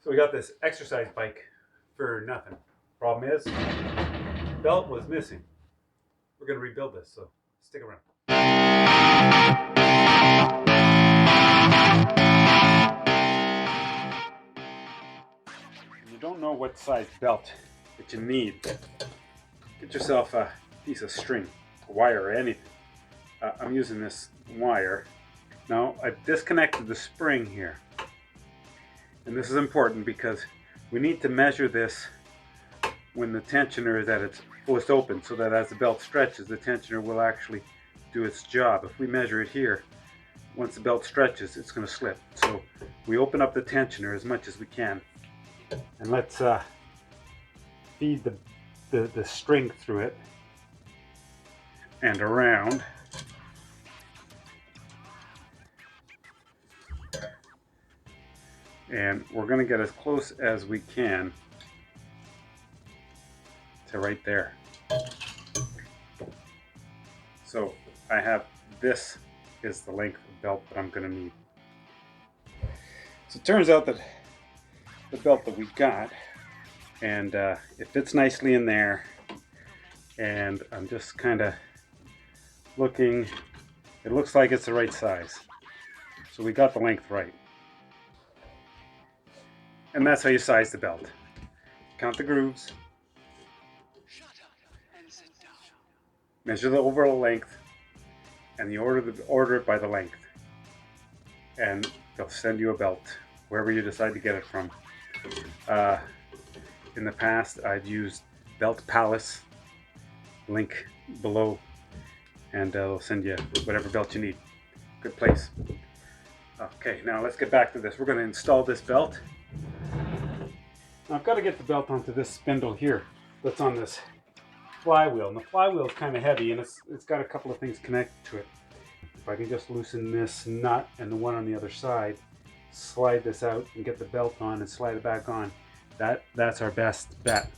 So we got this exercise bike for nothing. Problem is, belt was missing. We're gonna rebuild this, so stick around. If you don't know what size belt that you need, get yourself a piece of string, a wire, or anything. I'm using this wire. Now I've disconnected the spring here. And this is important because we need to measure this when the tensioner is at its fullest open, so that as the belt stretches, the tensioner will actually do its job. If we measure it here, once the belt stretches, it's going to slip. So we open up the tensioner as much as we can, and let's feed the string through it and around. And we're going to get as close as we can to right there. So I have, this is the length of belt that I'm going to need. So it turns out that the belt that we got, and it fits nicely in there, and I'm just kind of looking, it looks like it's the right size. So we got the length right. And that's how you size the belt. Count the grooves, measure the overall length, and you order it by the length. And they'll send you a belt, wherever you decide to get it from. In the past, I've used Belt Palace, link below, and they'll send you whatever belt you need. Good place. Okay, now let's get back to this. We're going to install this belt. Now I've got to get the belt onto this spindle here that's on this flywheel. And the flywheel is kind of heavy, and it's got a couple of things connected to it. If I can just loosen this nut and the one on the other side, slide this out and get the belt on and slide it back on, that's our best bet.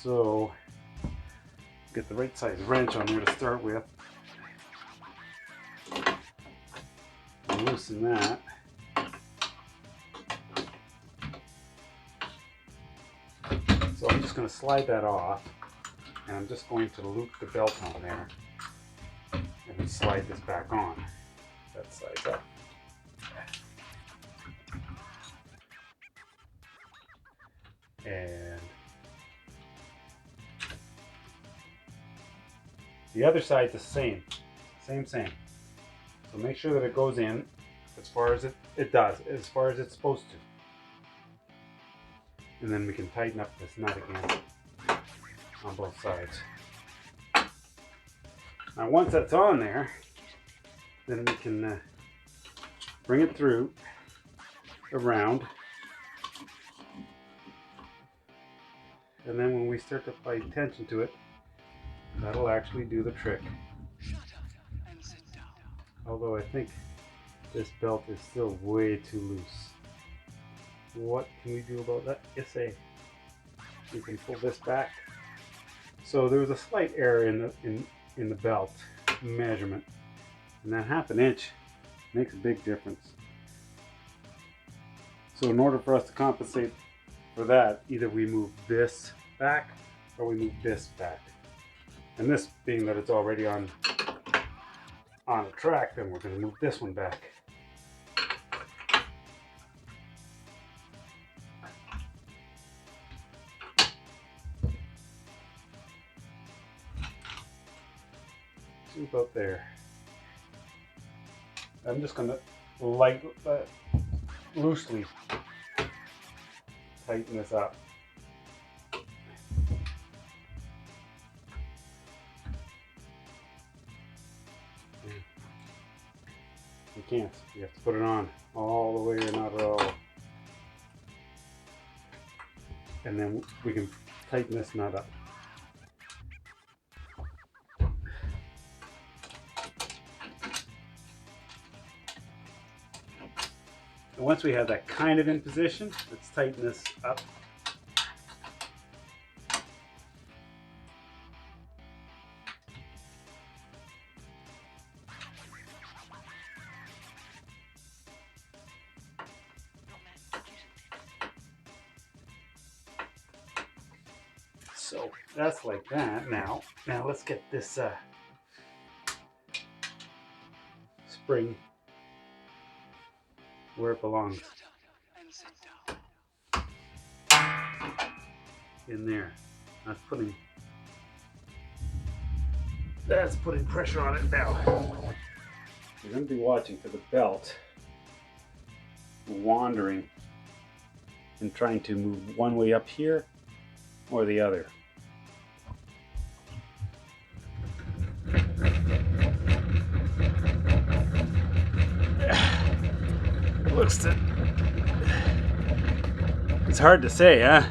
So get the right size wrench on there to start with. And loosen that. So I'm just going to slide that off, and I'm just going to loop the belt on there and then slide this back on. That size up. And the other side's the same. Same. So make sure that it goes in as far as it does, as far as it's supposed to. And then we can tighten up this nut again on both sides. Now once that's on there, then we can bring it through around. And then when we start to apply tension to it, that'll actually do the trick. Although I think this belt is still way too loose. What can we do about that? Yes, we can pull this back. So there was a slight error in the belt measurement, and that ½ inch makes a big difference. So in order for us to compensate for that, either we move this back or we move this back. And this being that it's already on a track, then we're going to move this one back. See about there. I'm just going to loosely tighten this up. You can't. You have to put it on all the way or not at all. And then we can tighten this nut up. And once we have that kind of in position, let's tighten this up. So that's like that. Now let's get this spring where it belongs. In there. That's putting pressure on it now. You're going to be watching for the belt wandering and trying to move one way up here or the other. It looks to... It's hard to say, huh?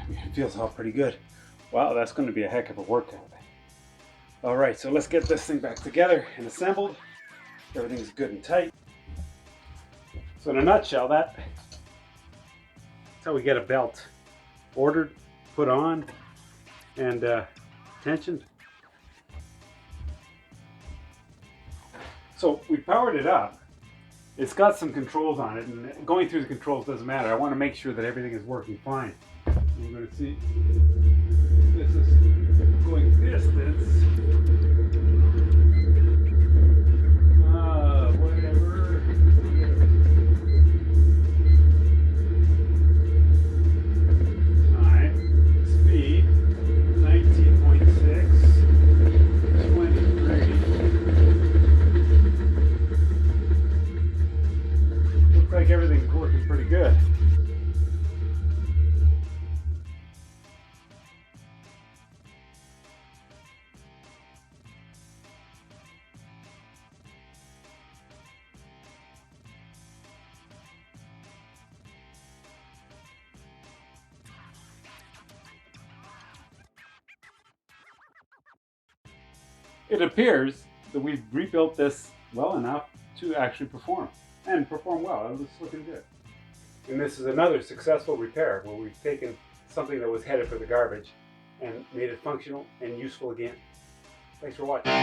It feels all pretty good. Wow, that's going to be a heck of a workout. All right, so let's get this thing back together and assembled. Everything's good and tight. So in a nutshell, that's how we get a belt ordered, put on, and tensioned. So we powered it up. It's got some controls on it, and going through the controls doesn't matter. I want to make sure that everything is working fine. We're going to see this is going distance. Whatever. Time, speed, 19.6, 23. Looks like everything's working pretty good. It appears that we've rebuilt this well enough to actually perform, and perform well. It looks looking good. And this is another successful repair where we've taken something that was headed for the garbage and made it functional and useful again. Thanks for watching.